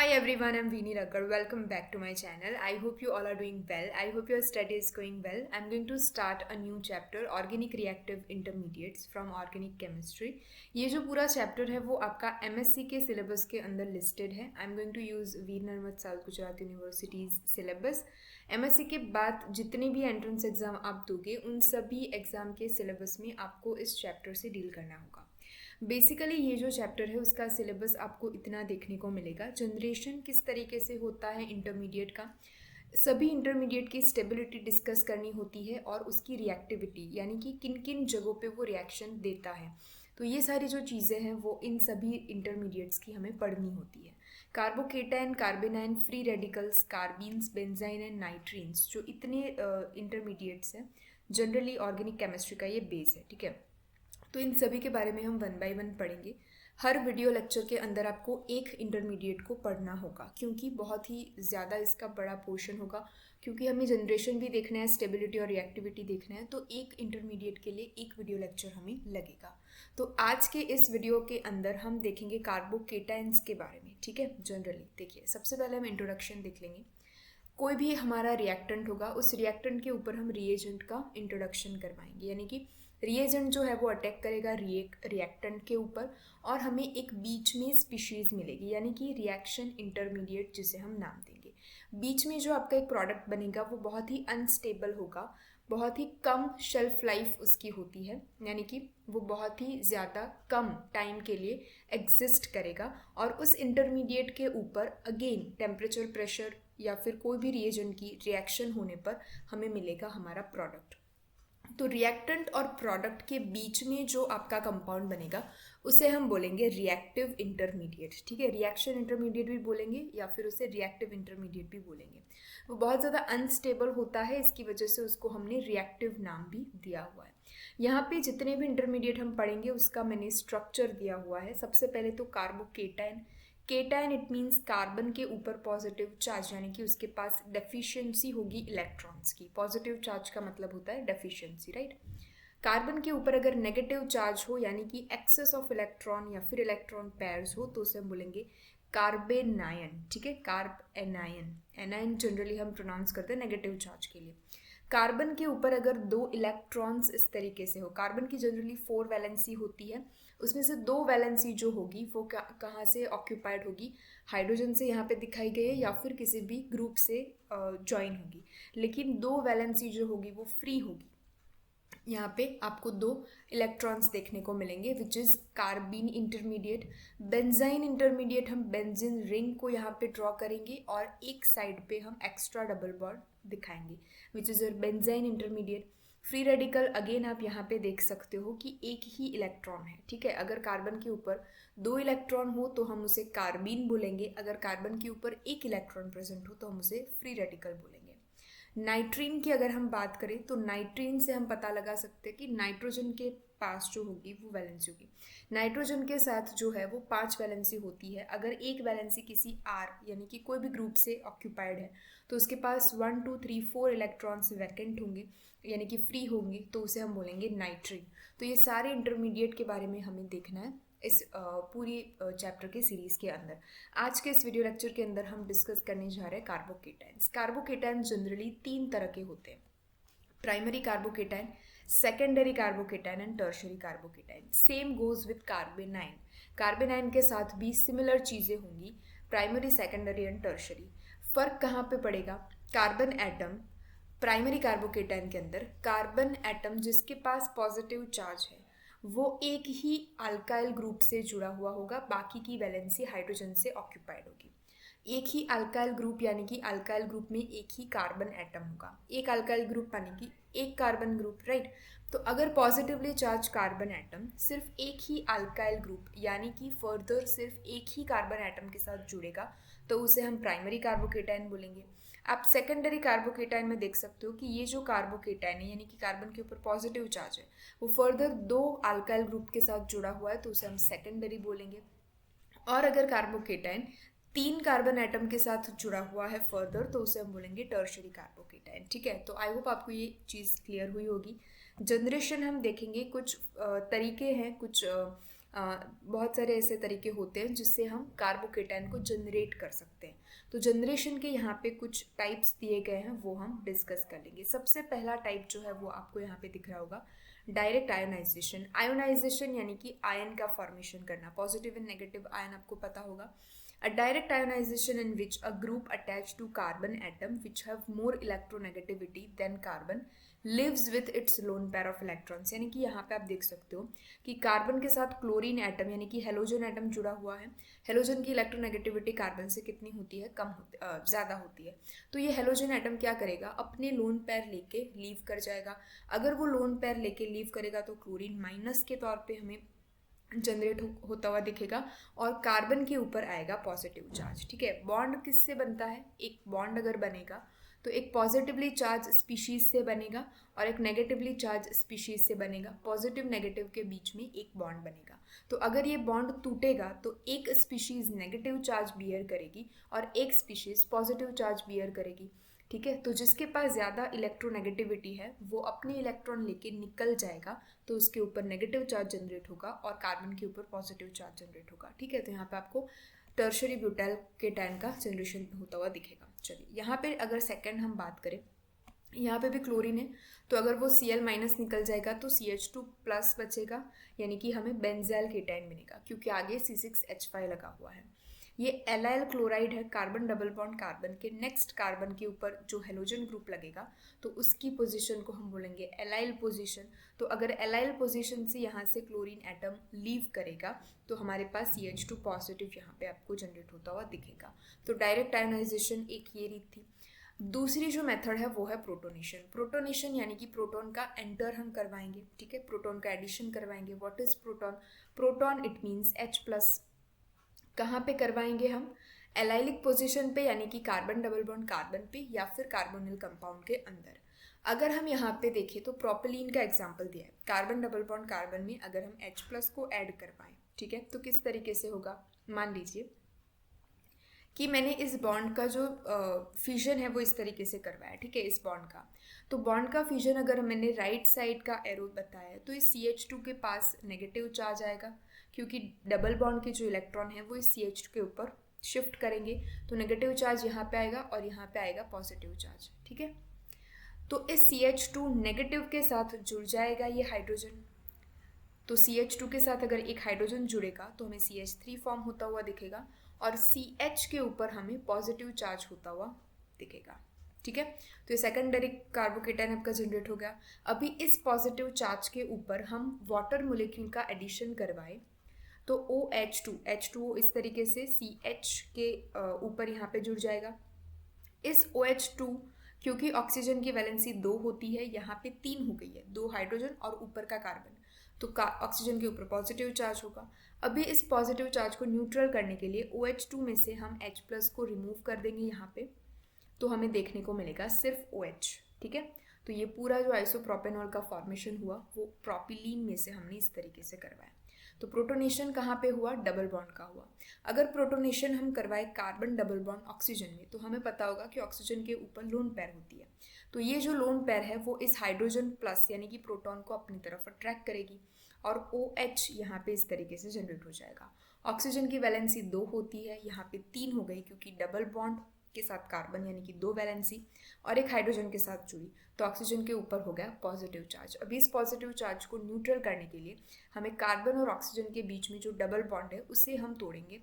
Hi everyone, I'm Veeni Rakkar. Welcome back to my channel. I hope you all are doing well. I hope your study is going well. I'm going to start a new chapter, Organic Reactive Intermediates from Organic Chemistry. ये जो पूरा chapter है वो आपका MSc के syllabus के अंदर listed है. I'm going to use Veer Narmad south Gujarat universities syllabus. MSc के बाद जितने भी एंट्रेंस एग्ज़ाम आप दोगे उन सभी एग्ज़ाम के सिलेबस में आपको इस चैप्टर से डील करना होगा. बेसिकली ये जो चैप्टर है उसका सिलेबस आपको इतना देखने को मिलेगा. जनरेशन किस तरीके से होता है इंटरमीडिएट का, सभी इंटरमीडिएट की स्टेबिलिटी डिस्कस करनी होती है और उसकी रिएक्टिविटी यानी कि किन किन जगहों पे वो रिएक्शन देता है. तो ये सारी जो चीज़ें हैं वो इन सभी इंटरमीडिएट्स की हमें पढ़नी होती है. Carbocation, carbanion, free radicals, carbenes, benzyne and nitrenes, जो इतने इंटरमीडिएट्स हैं जनरली ऑर्गेनिक केमिस्ट्री का ये बेस है. ठीक है, तो इन सभी के बारे में हम वन बाय वन पढ़ेंगे. हर वीडियो लेक्चर के अंदर आपको एक इंटरमीडिएट को पढ़ना होगा क्योंकि बहुत ही ज़्यादा इसका बड़ा पोर्शन होगा, क्योंकि हमें जनरेशन भी देखना है, स्टेबिलिटी और रिएक्टिविटी देखना है. तो एक इंटरमीडिएट के लिए एक वीडियो लेक्चर हमें लगेगा. तो आज के इस वीडियो के अंदर हम देखेंगे कार्बोकेटाइंस के बारे में. ठीक है, जनरली देखिए सबसे पहले हम इंट्रोडक्शन देख लेंगे. कोई भी हमारा रिएक्टेंट होगा, उस रिएक्टेंट के ऊपर हम रिएजेंट का इंट्रोडक्शन करवाएंगे, यानी कि रिएजेंट जो है वो अटैक करेगा रिएक्टेंट के ऊपर और हमें एक बीच में स्पीशीज़ मिलेगी, यानी कि रिएक्शन इंटरमीडिएट जिसे हम नाम देंगे. बीच में जो आपका एक प्रोडक्ट बनेगा वो बहुत ही अनस्टेबल होगा, बहुत ही कम शेल्फ लाइफ उसकी होती है, यानी कि वो बहुत ही ज़्यादा कम टाइम के लिए एग्जिस्ट करेगा. और उस इंटरमीडिएट के ऊपर अगेन टेम्परेचर, प्रेशर या फिर कोई भी रिएजेंट की रिएक्शन होने पर हमें मिलेगा हमारा प्रोडक्ट. तो रिएक्टेंट और प्रोडक्ट के बीच में जो आपका कंपाउंड बनेगा उसे हम बोलेंगे रिएक्टिव इंटरमीडिएट. ठीक है, रिएक्शन इंटरमीडिएट भी बोलेंगे या फिर उसे रिएक्टिव इंटरमीडिएट भी बोलेंगे. वो बहुत ज़्यादा अनस्टेबल होता है, इसकी वजह से उसको हमने रिएक्टिव नाम भी दिया हुआ है. यहाँ पे जितने भी इंटरमीडिएट हम पढ़ेंगे उसका मैंने स्ट्रक्चर दिया हुआ है. सबसे पहले तो carbocation. Cation it means carbon के ऊपर पॉजिटिव चार्ज, यानी कि उसके पास डेफिशिएंसी होगी इलेक्ट्रॉन्स की. पॉजिटिव चार्ज का मतलब होता है डेफिशिएंसी, राइट. कार्बन के ऊपर अगर नेगेटिव चार्ज हो यानी कि एक्सेस ऑफ इलेक्ट्रॉन या फिर इलेक्ट्रॉन पेयर्स हो तो उसे हम बोलेंगे कार्बेनायन. ठीक है, कार्ब एनायन. एनायन जनरली हम प्रोनाउंस करते हैं नेगेटिव चार्ज के लिए. कार्बन के ऊपर अगर दो इलेक्ट्रॉन्स इस तरीके से हो, कार्बन की जनरली 4 वैलेंसी होती है, उसमें से 2 वैलेंसी जो होगी वो कहाँ से ऑक्यूपाइड होगी, हाइड्रोजन से यहाँ पे दिखाई गई है या फिर किसी भी ग्रुप से ज्वाइन होगी. लेकिन 2 वैलेंसी जो होगी वो फ्री होगी. यहाँ पे आपको 2 इलेक्ट्रॉन्स देखने को मिलेंगे which is carbene intermediate. Benzene intermediate हम बेंजीन रिंग को यहाँ पे ड्रॉ करेंगे और एक साइड पे हम एक्स्ट्रा डबल बॉन्ड दिखाएंगे which is your benzene intermediate. Free radical again आप यहाँ पे देख सकते हो कि एक ही इलेक्ट्रॉन है. ठीक है, अगर कार्बन के ऊपर 2 इलेक्ट्रॉन हो तो हम उसे कार्बीन बोलेंगे, अगर कार्बन के ऊपर 1 इलेक्ट्रॉन प्रेजेंट हो तो हम उसे फ्री रेडिकल बोलेंगे. नाइट्रीन की अगर हम बात करें तो नाइट्रीन से हम पता लगा सकते हैं कि नाइट्रोजन के पास जो होगी वो वैलेंसी होगी. नाइट्रोजन के साथ जो है वो 5 वैलेंसी होती है. अगर एक वैलेंसी किसी आर यानी कि कोई भी ग्रुप से ऑक्यूपाइड है तो उसके पास 1 2 3 4 इलेक्ट्रॉन्स वैकेंट होंगे यानी कि फ्री होंगे, तो उसे हम बोलेंगे नाइट्रीन. तो ये सारे इंटरमीडिएट के बारे में हमें देखना है इस पूरी चैप्टर के सीरीज़ के अंदर. आज के इस वीडियो लेक्चर के अंदर हम डिस्कस करने जा रहे हैं कार्बोकेटाइंस. कार्बोकेटाइंस जनरली 3 तरह के होते हैं: primary carbocation, secondary carbocation and tertiary carbocation. Same goes with कार्बेनाइन. कार्बेनाइन के साथ भी सिमिलर चीज़ें होंगी, प्राइमरी, सेकेंडरी एंड टर्शरी. फ़र्क कहाँ पे पड़ेगा? कार्बन एटम प्राइमरी कार्बोकेटाइन के अंदर कार्बन एटम जिसके पास पॉजिटिव चार्ज है वो एक ही अल्काइल ग्रुप से जुड़ा हुआ होगा, बाकी की वैलेंसी हाइड्रोजन से ऑक्यूपाइड होगी. एक ही अल्काइल ग्रुप यानी कि अल्काइल ग्रुप में एक ही कार्बन एटम होगा. एक अल्काइल ग्रुप यानी कि एक कार्बन ग्रुप, राइट. तो अगर पॉजिटिवली चार्ज कार्बन एटम सिर्फ एक ही अल्काइल ग्रुप यानी कि फर्दर सिर्फ एक ही कार्बन एटम के साथ जुड़ेगा तो उसे हम प्राइमरी कार्बोकेटाइन बोलेंगे. आप सेकेंडरी कार्बोकेटाइन में देख सकते हो कि ये जो कार्बोकेटाइन है यानी कि कार्बन के ऊपर पॉजिटिव चार्ज है वो फर्दर 2 अल्काइल ग्रुप के साथ जुड़ा हुआ है तो उसे हम सेकेंडरी बोलेंगे. और अगर कार्बोकेटाइन 3 कार्बन एटम के साथ जुड़ा हुआ है फर्दर तो उसे हम बोलेंगे टर्शरी कार्बोकेटाइन. ठीक है, तो आई होप आपको ये चीज़ क्लियर हुई होगी. जनरेशन हम देखेंगे, कुछ तरीके हैं, कुछ बहुत सारे ऐसे तरीके होते हैं जिससे हम कार्बोकेटाइन को जनरेट कर सकते हैं। तो जनरेशन के यहाँ पे कुछ टाइप्स दिए गए हैं, वो हम डिस्कस कर लेंगे। सबसे पहला टाइप जो है वो आपको यहाँ पे दिख रहा होगा, डायरेक्ट आयोनाइजेशन। आयोनाइजेशन यानी कि आयन का फॉर्मेशन करना, पॉजिटिव एंड नेगेटिव आयन आपको पता होगा। A direct ionization in which a group attached to carbon atom which have more electronegativity than carbon lives with its lone pair of electrons। यानी कि यहाँ पे आप देख सकते हो कि कार्बन के साथ क्लोरीन एटम यानी कि हेलोजन एटम जुड़ा हुआ है। हेलोजन की इलेक्ट्रोनेगेटिविटी कार्बन से कितनी होती है? ज़्यादा होती है। तो ये हेलोजन एटम क्या करेगा? अपने लोन पेयर लेके लीव कर जाएगा। अगर वो लोन पेयर लेके लीव करेगा तो क्लोरीन माइनस के तौर पे हमें जनरेट होता हुआ दिखेगा और कार्बन के ऊपर आएगा पॉजिटिव चार्ज। ठीक है, बॉन्ड किससे बनता है? एक बॉन्ड अगर बनेगा तो एक पॉजिटिवली चार्ज स्पीशीज से बनेगा और एक नेगेटिवली चार्ज स्पीशीज से बनेगा। पॉजिटिव नेगेटिव के बीच में एक बॉन्ड बनेगा। तो अगर ये बॉन्ड टूटेगा तो एक स्पीशीज नेगेटिव चार्ज बियर करेगी और एक स्पीशीज पॉजिटिव चार्ज बियर करेगी। ठीक है, तो जिसके पास ज़्यादा इलेक्ट्रोनेगेटिविटी है वो अपने इलेक्ट्रॉन लेके निकल जाएगा, तो उसके ऊपर नेगेटिव चार्ज जनरेट होगा और कार्बन के ऊपर पॉजिटिव चार्ज जनरेट होगा। ठीक है, तो यहाँ पे आपको टर्शरी ब्यूटाइल केटायन का जनरेशन होता हुआ दिखेगा। चलिए, यहाँ पे अगर सेकंड हम बात करें, यहाँ पे भी क्लोरीन है, तो अगर वो Cl माइनस निकल जाएगा तो CH2 प्लस बचेगा, यानी कि हमें बेंजाइल केटायन मिलेगा क्योंकि आगे C6H5 लगा हुआ है। ये एलाइल क्लोराइड है, कार्बन डबल बॉन्ड कार्बन के नेक्स्ट कार्बन के ऊपर जो हेलोजन ग्रुप लगेगा तो उसकी पोजीशन को हम बोलेंगे एलाइल पोजीशन। तो अगर एलाइल पोजीशन से यहाँ से क्लोरीन एटम लीव करेगा तो हमारे पास CH2 पॉजिटिव यहाँ पे आपको जनरेट होता हुआ दिखेगा। तो डायरेक्ट आयोनाइजेशन एक ये रीत थी। दूसरी जो मेथड है वो है प्रोटोनेशन। प्रोटोनेशन यानी कि प्रोटॉन का एंटर हम करवाएंगे। ठीक है, प्रोटॉन का एडिशन करवाएंगे। What is proton? Proton it means H+। कहाँ पे करवाएंगे हम? एलाइलिक पोजीशन पे, यानी कि कार्बन डबल बॉन्ड कार्बन पे या फिर कार्बोनिल कंपाउंड के अंदर। अगर हम यहाँ पे देखें तो प्रोपिलीन का एग्जांपल दिया है। कार्बन डबल बॉन्ड कार्बन में अगर हम H+ को ऐड करवाएं, ठीक है, तो किस तरीके से होगा? मान लीजिए कि मैंने इस बॉन्ड का जो फिजन है वो इस तरीके से करवाया। ठीक है, इस बॉन्ड का, तो बॉन्ड का फिजन अगर मैंने राइट साइड का एरो बताया तो इस CH2 के पास नेगेटिव चार्ज आएगा क्योंकि डबल बॉन्ड के जो इलेक्ट्रॉन है वो इस CH2 के ऊपर शिफ्ट करेंगे, तो नेगेटिव चार्ज यहाँ पे आएगा और यहाँ पे आएगा पॉजिटिव चार्ज। ठीक है, तो इस CH2 नेगेटिव के साथ जुड़ जाएगा ये हाइड्रोजन। तो CH2 के साथ अगर एक हाइड्रोजन जुड़ेगा तो हमें CH3 फॉर्म होता हुआ दिखेगा और CH के ऊपर हमें पॉजिटिव चार्ज होता हुआ दिखेगा। ठीक है, तो ये सेकेंडरी कार्बोकेटायन आपका जनरेट हो गया। अभी इस पॉजिटिव चार्ज के ऊपर हम वाटर मोलिक्यूल का एडिशन करवाए तो OH2 H2O इस तरीके से CH के ऊपर यहाँ पे जुड़ जाएगा। इस OH2 क्योंकि ऑक्सीजन की वैलेंसी 2 होती है, यहाँ पे 3 हो गई है, 2 हाइड्रोजन और ऊपर का कार्बन, तो ऑक्सीजन के ऊपर पॉजिटिव चार्ज होगा। अभी इस पॉजिटिव चार्ज को न्यूट्रल करने के लिए OH2 में से हम H+ को रिमूव कर देंगे यहाँ पे, तो हमें देखने को मिलेगा सिर्फ OH। ठीक है, तो ये पूरा जो आइसोप्रोपेनॉल का फॉर्मेशन हुआ वो प्रोपिलीन में से हमने इस तरीके से करवाया। तो प्रोटोनेशन कहाँ पे हुआ? डबल बॉन्ड का हुआ। अगर प्रोटोनेशन हम करवाए कार्बन डबल बॉन्ड ऑक्सीजन में तो हमें पता होगा कि ऑक्सीजन के ऊपर लोन पेयर होती है, तो ये जो लोन पेयर है वो इस हाइड्रोजन प्लस यानी कि प्रोटॉन को अपनी तरफ अट्रैक्ट करेगी और OH यहाँ पे इस तरीके से जनरेट हो जाएगा। ऑक्सीजन की वैलेंसी 2 होती है, यहाँ पे 3 हो गई क्योंकि डबल बॉन्ड के साथ कार्बन यानी कि 2 वैलेंसी और एक हाइड्रोजन के साथ जुड़ी, तो ऑक्सीजन के ऊपर हो गया पॉजिटिव चार्ज। अभी इस पॉजिटिव चार्ज को न्यूट्रल करने के लिए हमें कार्बन और ऑक्सीजन के बीच में जो डबल बॉन्ड है उसे हम तोड़ेंगे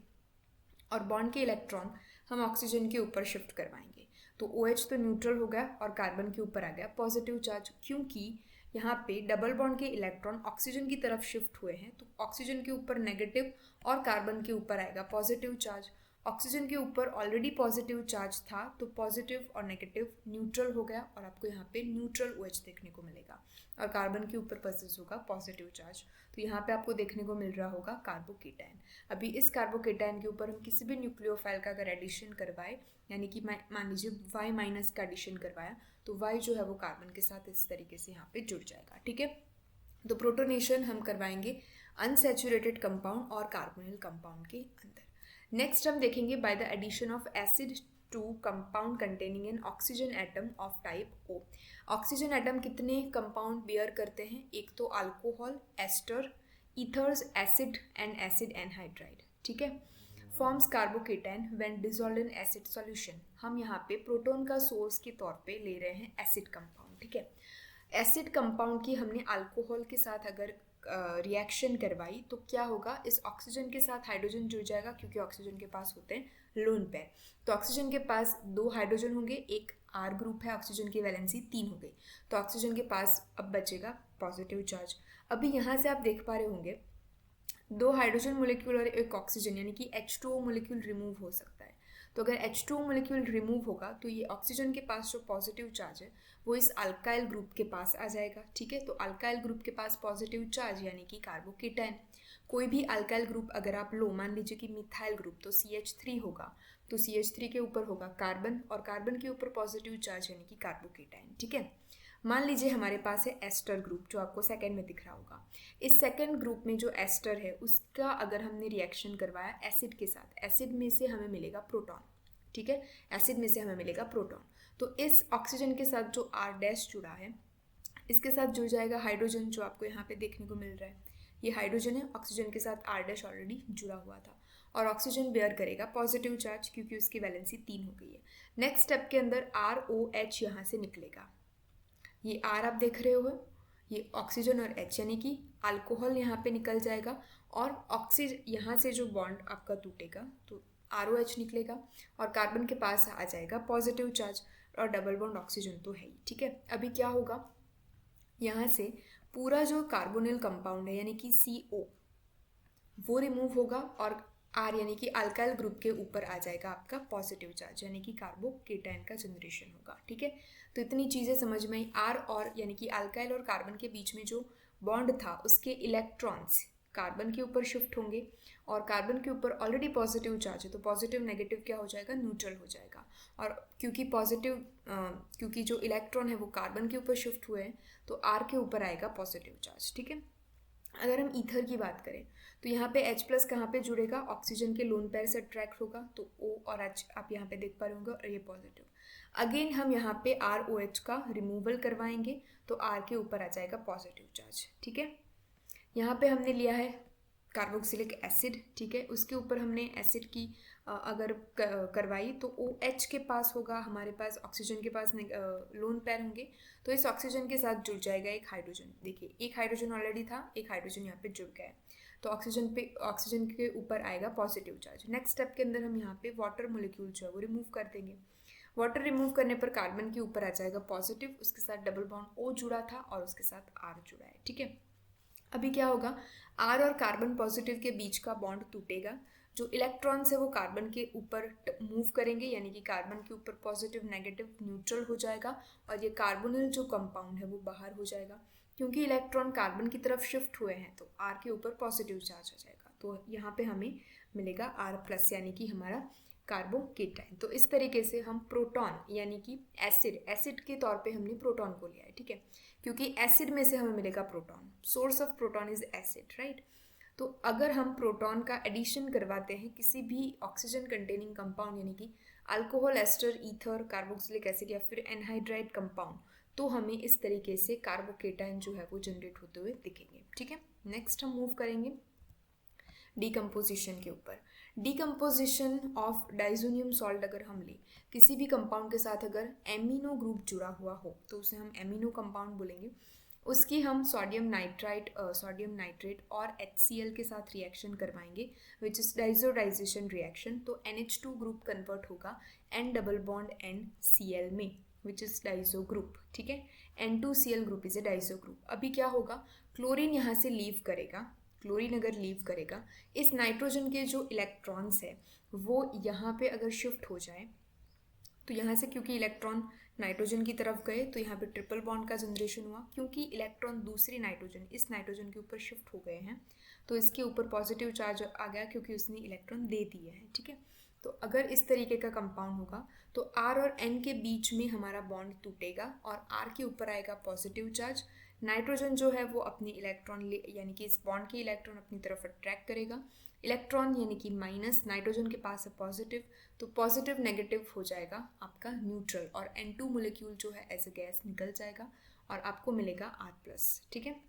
और बॉन्ड के इलेक्ट्रॉन हम ऑक्सीजन के ऊपर शिफ्ट करवाएंगे। तो OH तो न्यूट्रल हो गया और कार्बन के ऊपर आ गया पॉजिटिव चार्ज, क्योंकि यहाँ पे डबल बॉन्ड के इलेक्ट्रॉन ऑक्सीजन की तरफ शिफ्ट हुए हैं, तो ऑक्सीजन के ऊपर नेगेटिव और कार्बन के ऊपर आएगा पॉजिटिव चार्ज। ऑक्सीजन के ऊपर ऑलरेडी पॉजिटिव चार्ज था तो पॉजिटिव और नेगेटिव न्यूट्रल हो गया और आपको यहाँ पे न्यूट्रल OH देखने को मिलेगा और कार्बन के ऊपर पसेस होगा पॉजिटिव चार्ज। तो यहाँ पे आपको देखने को मिल रहा होगा कार्बोकेटायन। अभी इस कार्बोकेटायन के ऊपर हम किसी भी न्यूक्लियोफाइल का अगर एडिशन करवाए, यानी कि मान लीजिए Y- का एडिशन करवाया, तो Y जो है वो कार्बन के साथ इस तरीके से यहाँ पे जुड़ जाएगा। ठीक है, तो प्रोटोनेशन हम करवाएंगे अनसैचुरेटेड कंपाउंड और कार्बोनिल कंपाउंड के अंदर। नेक्स्ट हम देखेंगे by the addition of acid to compound containing an oxygen atom of type O। Oxygen atom कितने कंपाउंड बियर करते हैं? एक तो alcohol, ester ethers acid and acid anhydride, ठीक है, forms carbocation when dissolved in acid solution. हम यहाँ पे प्रोटॉन का सोर्स के तौर पे ले रहे हैं एसिड कंपाउंड, ठीक है। एसिड कंपाउंड की हमने अल्कोहल के साथ अगर रिएक्शन करवाई तो क्या होगा, इस ऑक्सीजन के साथ हाइड्रोजन जुड़ जाएगा, क्योंकि ऑक्सीजन के पास होते हैं लोन पेयर। तो ऑक्सीजन के पास 2 हाइड्रोजन होंगे, एक आर ग्रुप है, ऑक्सीजन की वैलेंसी 3 हो गई, तो ऑक्सीजन के पास अब बचेगा पॉजिटिव चार्ज। अभी यहाँ से आप देख पा रहे होंगे 2 हाइड्रोजन मोलिक्यूल और एक ऑक्सीजन यानी कि H2O मोलिक्यूल रिमूव हो सकता है। तो अगर H2O मोलिक्यूल रिमूव होगा तो ये ऑक्सीजन के पास जो पॉजिटिव चार्ज है वो इस अल्काइल ग्रुप के पास आ जाएगा, ठीक है। तो अल्काइल ग्रुप के पास पॉजिटिव चार्ज यानी कि कार्बोकेटाइन। कोई भी अल्काइल ग्रुप अगर आप लो, मान लीजिए कि मिथाइल ग्रुप, तो CH3 होगा, तो CH3 के ऊपर होगा कार्बन और कार्बन के ऊपर पॉजिटिव चार्ज यानी कि कार्बोकेटाइन, ठीक है। मान लीजिए हमारे पास है एस्टर ग्रुप, जो आपको सेकंड में दिख रहा होगा। इस सेकंड ग्रुप में जो एस्टर है उसका अगर हमने रिएक्शन करवाया एसिड के साथ, एसिड में से हमें मिलेगा प्रोटॉन, ठीक है, एसिड में से हमें मिलेगा प्रोटॉन। तो इस ऑक्सीजन के साथ जो R डैश जुड़ा है इसके साथ जुड़ जाएगा हाइड्रोजन, जो आपको यहाँ पे देखने को मिल रहा है। ये हाइड्रोजन है, ऑक्सीजन के साथ R डैश ऑलरेडी जुड़ा हुआ था, और ऑक्सीजन बेयर करेगा पॉजिटिव चार्ज क्योंकि उसकी वैलेंसी 3 हो गई है। नेक्स्ट स्टेप के अंदर ROH यहाँ से निकलेगा, ये R आप देख रहे हो, ये ऑक्सीजन और H यानी कि अल्कोहल यहाँ पे निकल जाएगा, और ऑक्सीजन यहाँ से जो बॉन्ड आपका टूटेगा तो ROH निकलेगा और कार्बन के पास आ जाएगा पॉजिटिव चार्ज, और डबल बॉन्ड ऑक्सीजन तो है ही, ठीक है। अभी क्या होगा, यहाँ से पूरा जो कार्बोनिल कंपाउंड है यानी कि CO वो रिमूव होगा, और R यानी कि अल्काइल ग्रुप के ऊपर आ जाएगा आपका पॉजिटिव चार्ज यानी कि कार्बोकेटाइन का जनरेशन होगा, ठीक है। तो इतनी चीज़ें समझ में आई। R और यानी कि अल्काइल और कार्बन के बीच में जो बॉन्ड था उसके इलेक्ट्रॉन्स कार्बन के ऊपर शिफ्ट होंगे, और कार्बन के ऊपर ऑलरेडी पॉजिटिव चार्ज है तो पॉजिटिव नेगेटिव क्या हो जाएगा, न्यूट्रल हो जाएगा। और क्योंकि जो इलेक्ट्रॉन है वो कार्बन के ऊपर शिफ्ट हुए हैं तो R के ऊपर आएगा पॉजिटिव चार्ज, ठीक है। अगर हम ईथर की बात करें तो यहाँ पे H+ कहाँ पे जुड़ेगा, ऑक्सीजन के लोन पेयर से अट्रैक्ट होगा, तो O और H आप यहाँ पे देख पा रहे होंगे, और ये पॉजिटिव। अगेन हम यहाँ पे ROH का रिमूवल करवाएंगे तो R के ऊपर आ जाएगा पॉजिटिव चार्ज, ठीक है। यहाँ पे हमने लिया है कार्बोक्सिलिक एसिड, ठीक है, उसके ऊपर हमने एसिड की अगर करवाई तो OH के पास होगा, हमारे पास ऑक्सीजन के पास लोन पेयर होंगे, तो इस ऑक्सीजन के साथ जुड़ जाएगा एक हाइड्रोजन। देखिए एक हाइड्रोजन ऑलरेडी था, एक हाइड्रोजन यहाँ पे जुड़ गया है, तो ऑक्सीजन के ऊपर आएगा पॉजिटिव चार्ज। नेक्स्ट स्टेप के अंदर हम यहाँ पे वाटर मोलिक्यूल जो है वो रिमूव कर देंगे। वाटर रिमूव करने पर कार्बन के ऊपर आ जाएगा पॉजिटिव, उसके साथ डबल बॉन्ड O जुड़ा था और उसके साथ R जुड़ा है, ठीक है। अभी क्या होगा, R और कार्बन पॉजिटिव के बीच का बॉन्ड टूटेगा, जो इलेक्ट्रॉन्स है वो कार्बन के ऊपर मूव करेंगे यानी कि कार्बन के ऊपर पॉजिटिव नेगेटिव न्यूट्रल हो जाएगा, और ये कार्बोनिल जो कंपाउंड है वो बाहर हो जाएगा। क्योंकि इलेक्ट्रॉन कार्बन की तरफ शिफ्ट हुए हैं तो R के ऊपर पॉजिटिव चार्ज आ जाएगा, तो यहाँ पे हमें मिलेगा R+ यानी कि हमारा कार्बोकेटाइन। तो इस तरीके से हम प्रोटॉन यानी कि एसिड के तौर पे हमने प्रोटॉन को लिया है, ठीक है, क्योंकि एसिड में से हमें मिलेगा proton, source of proton is acid, right. तो अगर हम प्रोटॉन का एडिशन करवाते हैं किसी भी ऑक्सीजन कंटेनिंग कंपाउंड यानी कि alcohol, ester, ether, carboxylic acid या फिर एनहाइड्राइड कंपाउंड, तो हमें इस तरीके से कार्बोकेटाइन जो है वो जनरेट होते हुए दिखेंगे, ठीक है। नेक्स्ट हम मूव करेंगे डीकम्पोजिशन के ऊपर। डीकम्पोजिशन ऑफ डाइजोनियम सॉल्ट अगर हम लें, किसी भी कंपाउंड के साथ अगर एमिनो ग्रुप जुड़ा हुआ हो तो उसे हम एमिनो कंपाउंड बोलेंगे। उसकी हम सोडियम नाइट्रेट और HCl के साथ रिएक्शन करवाएंगे विच इज डाइजोडाइजेशन रिएक्शन, तो NH2 ग्रुप कन्वर्ट होगा N डबल बॉन्ड NCl में विच इज डाइजो ग्रुप, ठीक है। N2Cl group is a Dizo group. अभी क्या होगा, क्लोरीन यहाँ से लीव करेगा, क्लोरीन अगर लीव करेगा, इस नाइट्रोजन के जो इलेक्ट्रॉन्स है वो यहाँ पे अगर शिफ्ट हो जाए तो यहाँ से क्योंकि इलेक्ट्रॉन नाइट्रोजन की तरफ गए तो यहाँ पे ट्रिपल बॉन्ड का जनरेशन हुआ, क्योंकि इलेक्ट्रॉन दूसरी नाइट्रोजन इस नाइट्रोजन के ऊपर शिफ्ट हो गए हैं तो इसके ऊपर पॉजिटिव चार्ज आ गया क्योंकि उसने इलेक्ट्रॉन दे दिए हैं, ठीक है। तो अगर इस तरीके का कंपाउंड होगा तो R और N के बीच में हमारा बॉन्ड टूटेगा और R के ऊपर आएगा पॉजिटिव चार्ज। नाइट्रोजन जो है वो अपनी इलेक्ट्रॉन यानी कि इस बॉन्ड के इलेक्ट्रॉन अपनी तरफ अट्रैक्ट करेगा, इलेक्ट्रॉन यानी कि माइनस, नाइट्रोजन के पास है पॉजिटिव, तो पॉजिटिव नेगेटिव हो जाएगा आपका न्यूट्रल, और N2 मोलिक्यूल जो है एज ए गैस निकल जाएगा और आपको मिलेगा R+, ठीक है।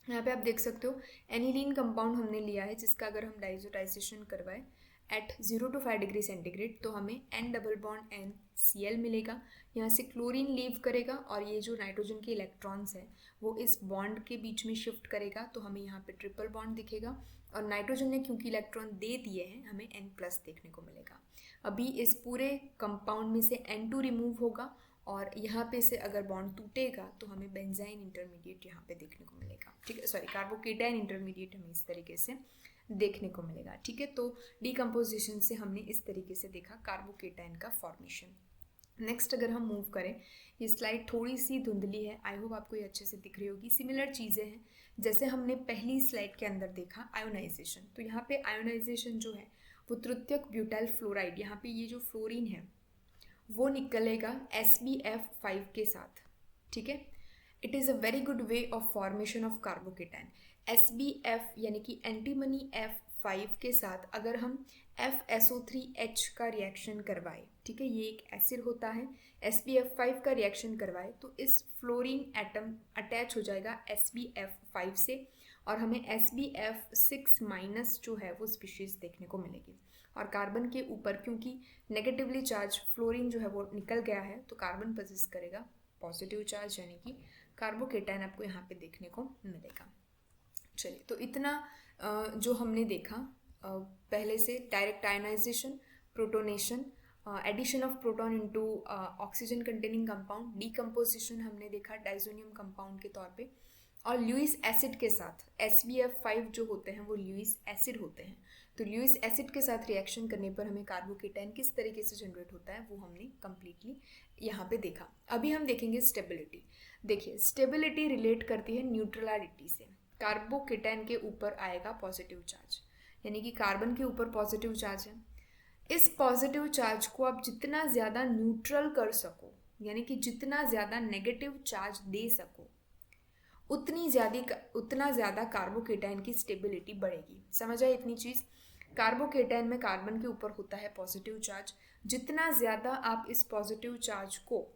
यहाँ पे आप देख सकते हो एनिलीन कंपाउंड हमने लिया है, जिसका अगर हम डाइजोटाइजेशन करवाएं एट 0 to 5 डिग्री सेंटीग्रेड तो हमें N डबल बॉन्ड NCl मिलेगा। यहाँ से क्लोरीन लीव करेगा और ये जो नाइट्रोजन के इलेक्ट्रॉन्स हैं वो इस बॉन्ड के बीच में शिफ्ट करेगा, तो हमें यहाँ पे ट्रिपल बॉन्ड दिखेगा। और नाइट्रोजन ने क्योंकि इलेक्ट्रॉन दे दिए हैं हमें N+ देखने को मिलेगा। अभी इस पूरे कंपाउंड में से N2 रिमूव होगा और यहाँ पे से अगर बॉन्ड टूटेगा तो हमें बेंजाइन इंटरमीडिएट यहाँ पे देखने को मिलेगा। ठीक है, सॉरी, कार्बोकेटाइन इंटरमीडिएट हमें इस तरीके से देखने को मिलेगा। ठीक है, तो डीकम्पोजिशन से हमने इस तरीके से देखा कार्बोकेटाइन का फॉर्मेशन। नेक्स्ट अगर हम मूव करें, ये स्लाइड थोड़ी सी धुंधली है, आई होप आपको ये अच्छे से दिख रही होगी। सिमिलर चीज़ें हैं जैसे हमने पहली स्लाइड के अंदर देखा आयोनाइजेशन। तो यहाँ पे आयोनाइजेशन जो है वो तृतीयक ब्यूटाइल फ्लोराइड, यहाँ पे ये जो फ्लोरीन है वो निकलेगा SbF5 के साथ। ठीक है, it is a very good way of formation of carbocation. SbF यानी कि एंटीमनी F5 के साथ अगर हम FSO3H का रिएक्शन करवाए, ठीक है, ये एक एसिड होता है, SbF5 का रिएक्शन करवाए तो इस फ्लोरीन एटम अटैच हो जाएगा SbF5 से और हमें SbF6- जो है वो स्पीशीज देखने को मिलेगी। और कार्बन के ऊपर क्योंकि नेगेटिवली चार्ज फ्लोरीन जो है वो निकल गया है तो कार्बन पोजेस करेगा पॉजिटिव चार्ज, यानी कि कार्बोकेटाइन आपको यहाँ पे देखने को मिलेगा। चलिए, तो इतना जो हमने देखा पहले से, direct ionization, protonation, addition of proton into oxygen containing compound, decomposition हमने देखा डाइजोनियम कंपाउंड के तौर पे, और ल्यूइस एसिड के साथ SbF5 जो होते हैं वो ल्यूइस एसिड होते हैं। तो ल्यूइस एसिड के साथ रिएक्शन करने पर हमें कार्बोकेटाइन किस तरीके से जनरेट होता है वो हमने कम्प्लीटली यहाँ पे देखा। अभी हम देखेंगे स्टेबिलिटी। देखिए, स्टेबिलिटी रिलेट करती है न्यूट्रलिटी से। कार्बोकेटाइन के ऊपर आएगा पॉजिटिव चार्ज, यानी कि कार्बन के ऊपर पॉजिटिव चार्ज है। इस पॉजिटिव चार्ज को आप जितना ज़्यादा न्यूट्रल कर सको, यानी कि जितना ज़्यादा नेगेटिव चार्ज दे सको, उतना ज़्यादा कार्बोकेटाइन की स्टेबिलिटी बढ़ेगी। समझ आए इतनी चीज़? कार्बोकेटाइन में कार्बन के ऊपर होता है पॉजिटिव चार्ज, जितना ज़्यादा आप इस पॉजिटिव चार्ज को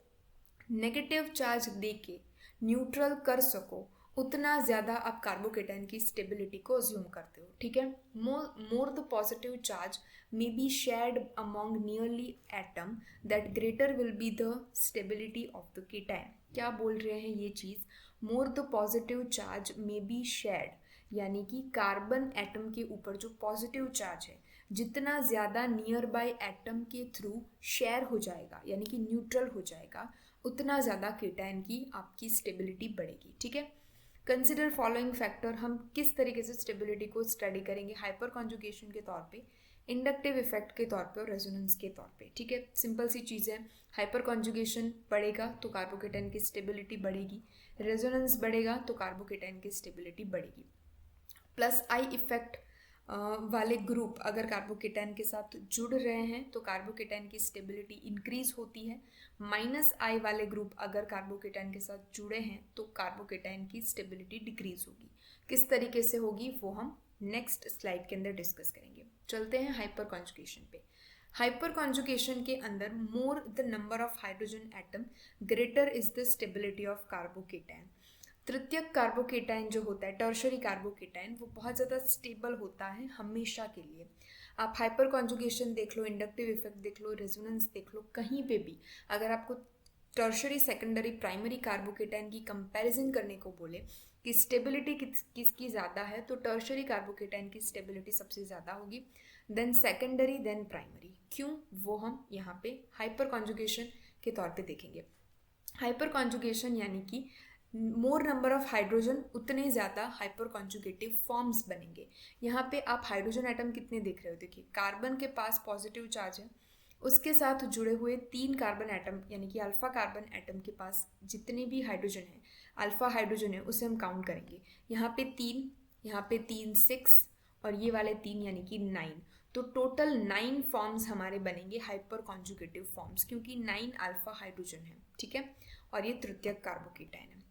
नेगेटिव चार्ज दे के न्यूट्रल कर सको उतना ज़्यादा आप कार्बोकेटाइन की स्टेबिलिटी को अज्यूम करते हो। ठीक है, more the positive charge may be shared among nearly atom that greater will be the stability of the cation. क्या बोल रहे हैं ये चीज़? More the positive charge may be shared, यानी कि कार्बन एटम के ऊपर जो पॉजिटिव चार्ज है जितना ज़्यादा नियर बाय एटम के थ्रू शेयर हो जाएगा, यानी कि न्यूट्रल हो जाएगा, उतना ज़्यादा केटाइन की आपकी स्टेबिलिटी बढ़ेगी। ठीक है, कंसिडर फॉलोइंग फैक्टर। हम किस तरीके से स्टेबिलिटी को स्टडी करेंगे? हाइपर कॉन्जुगेशन के तौर पे, इंडक्टिव इफेक्ट के तौर पे और रेजोनेंस के तौर पे। ठीक है, सिंपल सी चीज़ है। हाइपर कॉन्जुगेशन बढ़ेगा तो कार्बोकेटाइन की स्टेबिलिटी बढ़ेगी, रेजोनेंस बढ़ेगा तो कार्बोकेटाइन की स्टेबिलिटी बढ़ेगी। प्लस आई इफेक्ट वाले ग्रुप अगर कार्बोकेटाइन के साथ जुड़ रहे हैं तो कार्बोकेटाइन की स्टेबिलिटी इंक्रीज होती है। -I वाले ग्रुप अगर कार्बोकेटाइन के साथ जुड़े हैं तो कार्बोकेटाइन की स्टेबिलिटी डिक्रीज होगी। किस तरीके से होगी वो हम नेक्स्ट स्लाइड के अंदर डिस्कस करेंगे। चलते हैं हाइपर कॉन्जुगेशन पे। हाइपर कॉन्जुगेशन के अंदर more the number of hydrogen atom greater is the stability of carbocation. तृतीयक कार्बोकेटाइन जो होता है, टर्शरी कार्बोकेटाइन, वो बहुत ज़्यादा स्टेबल होता है हमेशा के लिए। आप हाइपर कॉन्जुगेशन देख लो, इंडक्टिव इफेक्ट देख लो, रेजोनेंस देख लो, कहीं पे भी अगर आपको टर्शरी, सेकेंडरी, प्राइमरी कार्बोकेटाइन की कंपैरिजन करने को बोले कि स्टेबिलिटी किसकी ज़्यादा है, तो टर्शरी कार्बोकेटाइन की स्टेबिलिटी सबसे ज़्यादा होगी, देन सेकेंडरी, देन प्राइमरी। क्यों? वो हम यहाँ पे हाइपर कॉन्जुगेशन के तौर पे देखेंगे। हाइपर कॉन्जुगेशन यानी कि मोर नंबर ऑफ हाइड्रोजन उतने ज़्यादा हाइपर कॉन्जुगेटिव फॉर्म्स बनेंगे। यहाँ पे आप हाइड्रोजन एटम कितने देख रहे हो? देखिए, कार्बन के पास पॉजिटिव चार्ज है, उसके साथ जुड़े हुए 3 कार्बन एटम यानी कि अल्फा कार्बन एटम के पास जितने भी हाइड्रोजन है, अल्फा हाइड्रोजन है, उसे हम काउंट करेंगे। यहाँ पे 3, यहाँ पे 3, 6 और ये वाले 3 यानी कि 9। तो टोटल 9 फॉर्म्स हमारे बनेंगे हाइपर कॉन्जुगेटिव फॉर्म्स, क्योंकि 9 अल्फा हाइड्रोजन है। ठीक है, और ये तृतीयक कार्बोकेटाइन है।